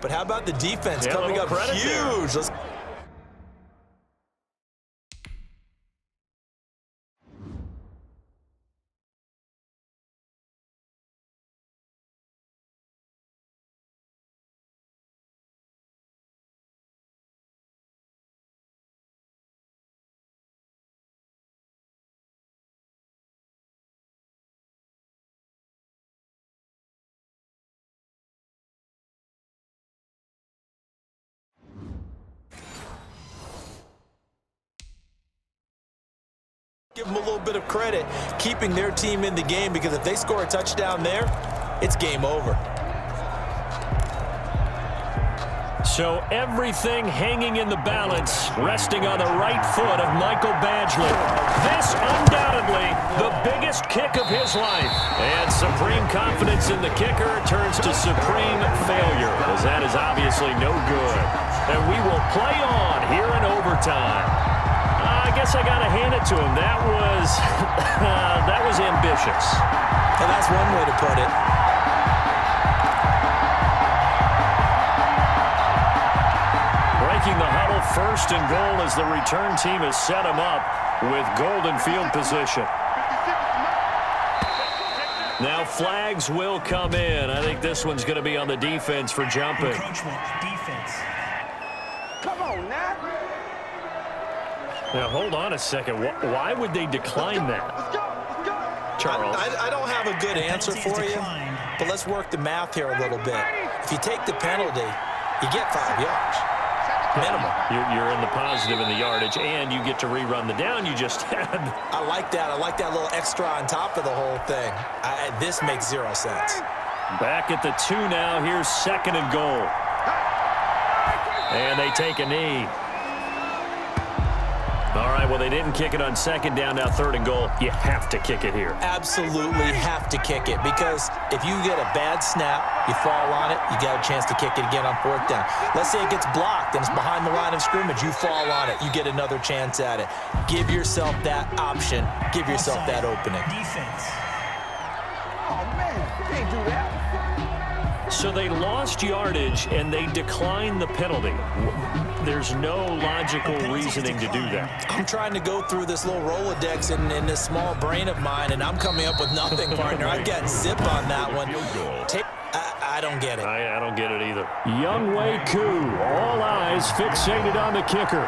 But how about the defense coming up huge? Let's give them a little bit of credit keeping their team in the game, because if they score a touchdown there, it's game over. So everything hanging in the balance, resting on the right foot of Michael Badgley. This undoubtedly the biggest kick of his life. And supreme confidence in the kicker turns to supreme failure, as that is obviously no good. And we will play on here in overtime. I guess I got to hand it to him. That was ambitious. And that's one way to put it. Breaking the huddle, 1st and goal as the return team has set him up with golden field position. Now flags will come in. I think this one's going to be on the defense for jumping. Defense. Come on now. Now, hold on a second. Why would they decline that? Charles? I don't have a good answer for you, but let's work the math here a little bit. If you take the penalty, you get 5 yards. Minimum. You're in the positive in the yardage, and you get to rerun the down you just had. I like that. I like that little extra on top of the whole thing. This makes 0 sense. Back at the 2 now. Here's 2nd and goal. And they take a knee. All right, well, they didn't kick it on 2nd down, now 3rd and goal. You have to kick it here. Absolutely have to kick it, because if you get a bad snap, you fall on it, you got a chance to kick it again on 4th down. Let's say it gets blocked and it's behind the line of scrimmage. You fall on it, you get another chance at it. Give yourself that option. Give yourself that opening. Defense. Oh, man, you can't do that. So they lost yardage, and they declined the penalty. There's no logical reasoning to do that. I'm trying to go through this little Rolodex in this small brain of mine, and I'm coming up with nothing, partner. I've got zip on that one. I don't get it. I don't get it either. Young Wei Koo, all eyes fixated on the kicker.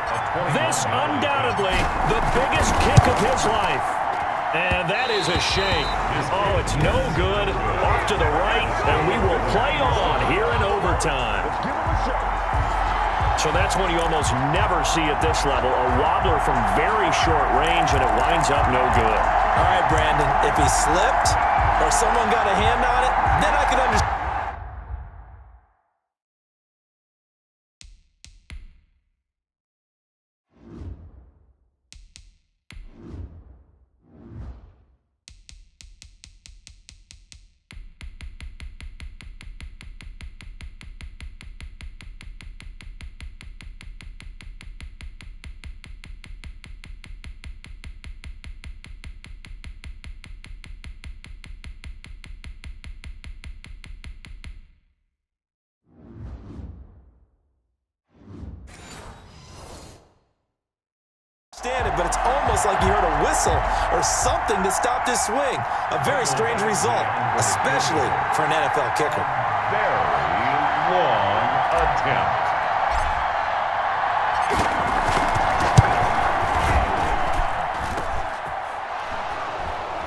This undoubtedly the biggest kick of his life. And that is a shame. Oh, it's no good. Off to the right, and we will play on here in overtime. So that's one you almost never see at this level. A wobbler from very short range, and it winds up no good. All right, Brandon, if he slipped or someone got a hand on it, then I could understand. It, but it's almost like you heard a whistle or something that stopped his swing. A very strange result, especially for an NFL kicker. Very long attempt.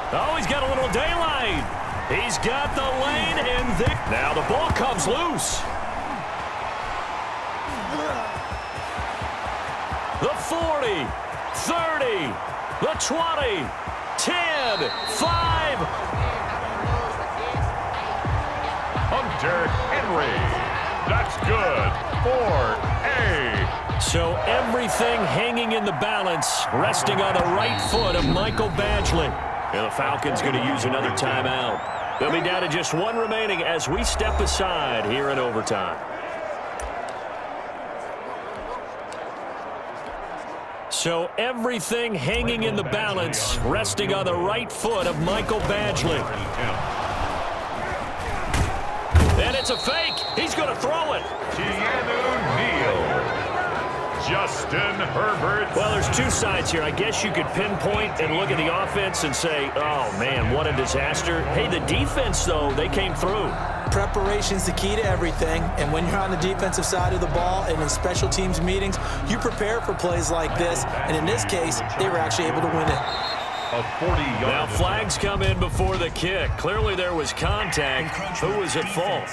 Oh, he's got a little daylight. He's got the lane, and now the ball comes loose. The 40. 30, the 20, 10, 5. Hunter Henry. That's good for A. So everything hanging in the balance, resting on the right foot of Michael Badgley. And the Falcons going to use another timeout. They'll be down to just 1 remaining as we step aside here in overtime. So everything hanging in the balance, resting on the right foot of Michael Badgley. And It's a fake. He's going to throw it. Keanu Neal. Justin Herbert. Well, there's two sides here. I guess you could pinpoint and look at the offense and say, oh, man, what a disaster. Hey, the defense, though, they came through. Preparation's the key to everything, and when you're on the defensive side of the ball and in special teams meetings, you prepare for plays like this, and in this case, they were actually able to win it. Now flags come in before the kick. Clearly there was contact. Who was at fault?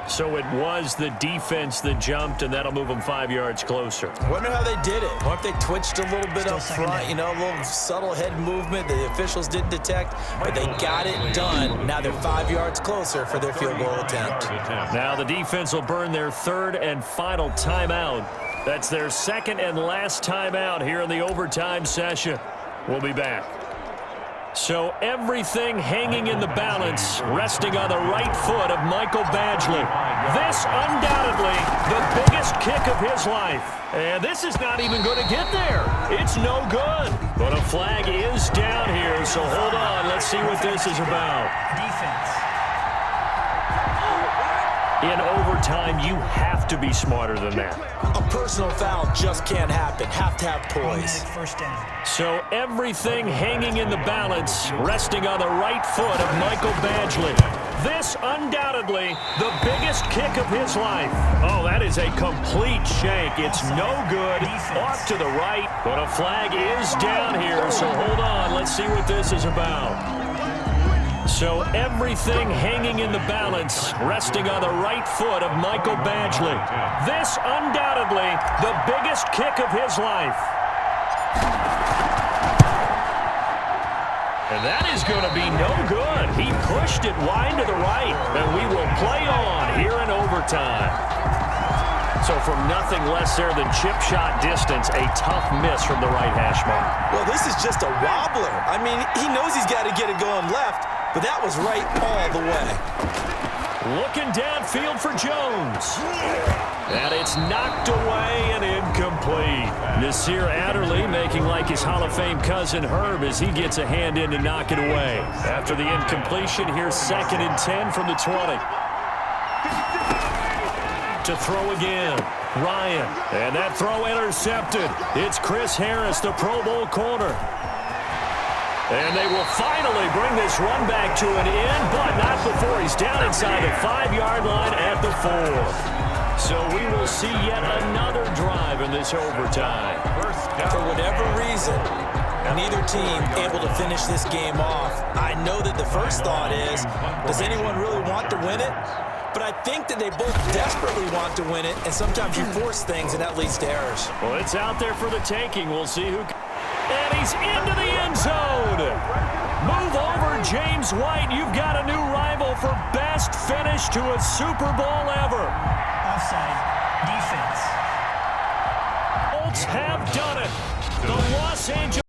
So it was the defense that jumped, and that'll move them 5 yards closer. I wonder how they did it. What if they twitched a little bit up front, you know, a little subtle head movement the officials didn't detect, but they got it done. Now they're 5 yards closer for their field goal attempt. Now the defense will burn their third and final timeout. That's their second and last timeout here in the overtime session. We'll be back. So everything hanging in the balance, resting on the right foot of Michael Badgley. This undoubtedly the biggest kick of his life. And this is not even going to get there. It's no good. But a flag is down here, so hold on. Let's see what this is about. Defense. In overtime, you have to be smarter than that. A personal foul just can't happen. Have to have poise. First down. So everything hanging in the balance, resting on the right foot of Michael Badgley. This undoubtedly the biggest kick of his life. Oh, that is a complete shank. It's no good. Off to the right, but a flag is down here, so hold on. Let's see what this is about. So everything hanging in the balance, resting on the right foot of Michael Badgley. This undoubtedly the biggest kick of his life. And that is going to be no good. He pushed it wide to the right, and we will play on here in overtime. So from nothing less there than chip shot distance, a tough miss from the right hash mark. Well, this is just a wobbler. I mean, he knows he's got to get it going left, but that was right all the way. Looking downfield for Jones. And it's knocked away and incomplete. Nasir Adderley making like his Hall of Fame cousin Herb as he gets a hand in to knock it away. After the incompletion, here's 2nd and 10 from the 20. To throw again, Ryan. And that throw intercepted. It's Chris Harris, the Pro Bowl corner. And they will finally bring this run back to an end, but not before he's down inside the 5-yard line at the 4. So we will see yet another drive in this overtime. For whatever reason, neither team able to finish this game off. I know that the first thought is, does anyone really want to win it? But I think that they both desperately want to win it, and sometimes you force things, and that leads to errors. Well, it's out there for the taking. We'll see who... And he's into the end zone. Move over, James White. You've got a new rival for best finish to a Super Bowl ever. Offside. Defense. Colts have done it. The Los Angeles...